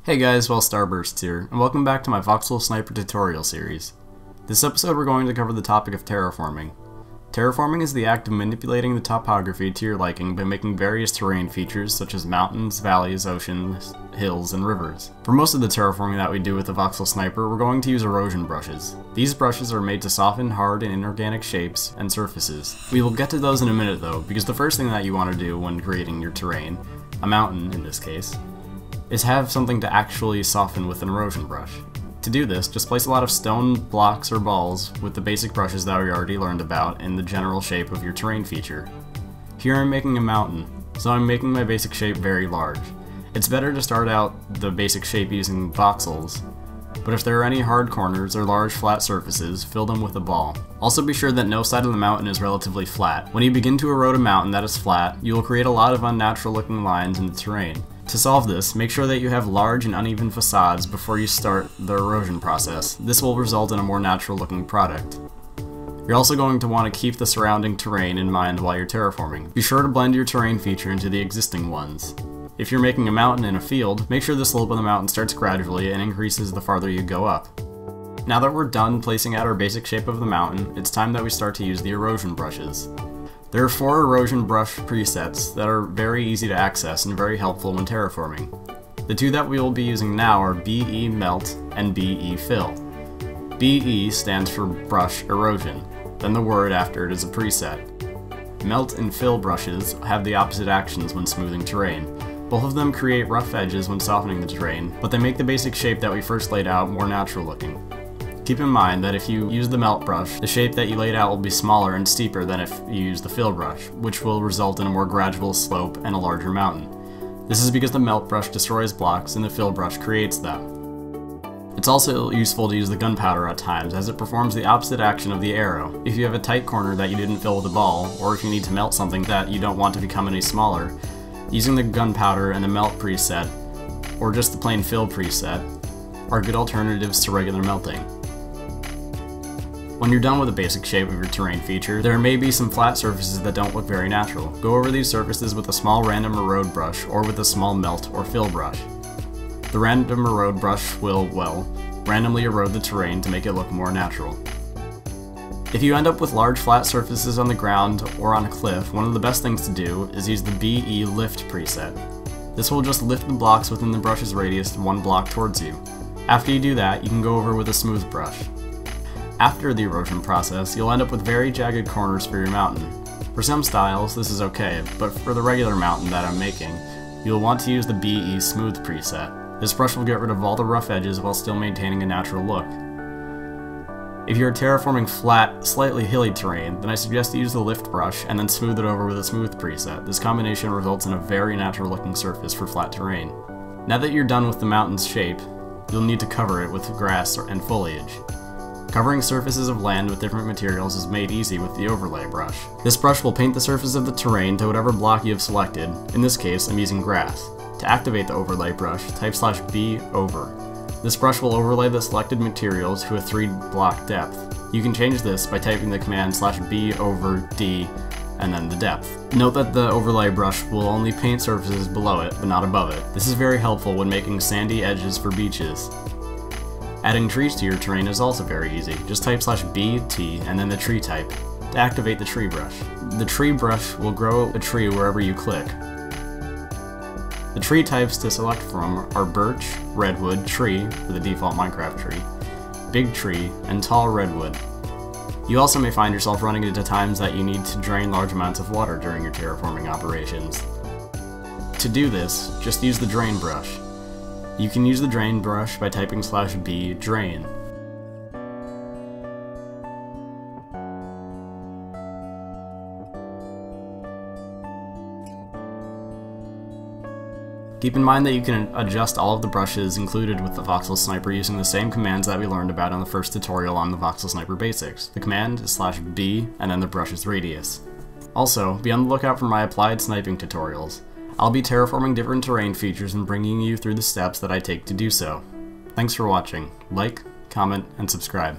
Hey guys, WellStarbursts here, and welcome back to my VoxelSniper tutorial series. This episode we're going to cover the topic of terraforming. Terraforming is the act of manipulating the topography to your liking by making various terrain features such as mountains, valleys, oceans, hills, and rivers. For most of the terraforming that we do with the VoxelSniper, we're going to use erosion brushes. These brushes are made to soften hard and inorganic shapes and surfaces. We will get to those in a minute though, because the first thing that you want to do when creating your terrain, a mountain in this case, is have something to actually soften with an erosion brush. To do this, just place a lot of stone blocks or balls with the basic brushes that we already learned about in the general shape of your terrain feature. Here I'm making a mountain, so I'm making my basic shape very large. It's better to start out the basic shape using voxels, but if there are any hard corners or large flat surfaces, fill them with a ball. Also be sure that no side of the mountain is relatively flat. When you begin to erode a mountain that is flat, you will create a lot of unnatural looking lines in the terrain. To solve this, make sure that you have large and uneven facades before you start the erosion process. This will result in a more natural looking product. You're also going to want to keep the surrounding terrain in mind while you're terraforming. Be sure to blend your terrain feature into the existing ones. If you're making a mountain in a field, make sure the slope of the mountain starts gradually and increases the farther you go up. Now that we're done placing out our basic shape of the mountain, it's time that we start to use the erosion brushes. There are 4 erosion brush presets that are very easy to access and very helpful when terraforming. The 2 that we will be using now are BE Melt and BE Fill. BE stands for Brush Erosion, then the word after it is a preset. Melt and Fill brushes have the opposite actions when smoothing terrain. Both of them create rough edges when softening the terrain, but they make the basic shape that we first laid out more natural looking. Keep in mind that if you use the melt brush, the shape that you laid out will be smaller and steeper than if you use the fill brush, which will result in a more gradual slope and a larger mountain. This is because the melt brush destroys blocks and the fill brush creates them. It's also useful to use the gunpowder at times, as it performs the opposite action of the arrow. If you have a tight corner that you didn't fill with a ball, or if you need to melt something that you don't want to become any smaller, using the gunpowder and the melt preset, or just the plain fill preset, are good alternatives to regular melting. When you're done with the basic shape of your terrain feature, there may be some flat surfaces that don't look very natural. Go over these surfaces with a small random erode brush or with a small melt or fill brush. The random erode brush will, randomly erode the terrain to make it look more natural. If you end up with large flat surfaces on the ground or on a cliff, one of the best things to do is use the BE Lift preset. This will just lift the blocks within the brush's radius 1 block towards you. After you do that, you can go over with a smooth brush. After the erosion process, you'll end up with very jagged corners for your mountain. For some styles, this is okay, but for the regular mountain that I'm making, you'll want to use the BE Smooth preset. This brush will get rid of all the rough edges while still maintaining a natural look. If you're terraforming flat, slightly hilly terrain, then I suggest to use the lift brush and then smooth it over with a smooth preset. This combination results in a very natural looking surface for flat terrain. Now that you're done with the mountain's shape, you'll need to cover it with grass and foliage. Covering surfaces of land with different materials is made easy with the overlay brush. This brush will paint the surface of the terrain to whatever block you have selected. In this case, I'm using grass. To activate the overlay brush, type /B over. This brush will overlay the selected materials to a 3 block depth. You can change this by typing the command /B over D and then the depth. Note that the overlay brush will only paint surfaces below it, but not above it. This is very helpful when making sandy edges for beaches. Adding trees to your terrain is also very easy. Just type /BT and then the tree type to activate the tree brush. The tree brush will grow a tree wherever you click. The tree types to select from are birch, redwood, tree for the default Minecraft tree, big tree, and tall redwood. You also may find yourself running into times that you need to drain large amounts of water during your terraforming operations. To do this, just use the drain brush. You can use the drain brush by typing /B drain. Keep in mind that you can adjust all of the brushes included with the VoxelSniper using the same commands that we learned about in the first tutorial on the VoxelSniper basics. The command is /B and then the brush's radius. Also, be on the lookout for my applied sniping tutorials. I'll be terraforming different terrain features and bringing you through the steps that I take to do so. Thanks for watching. Like, comment, and subscribe.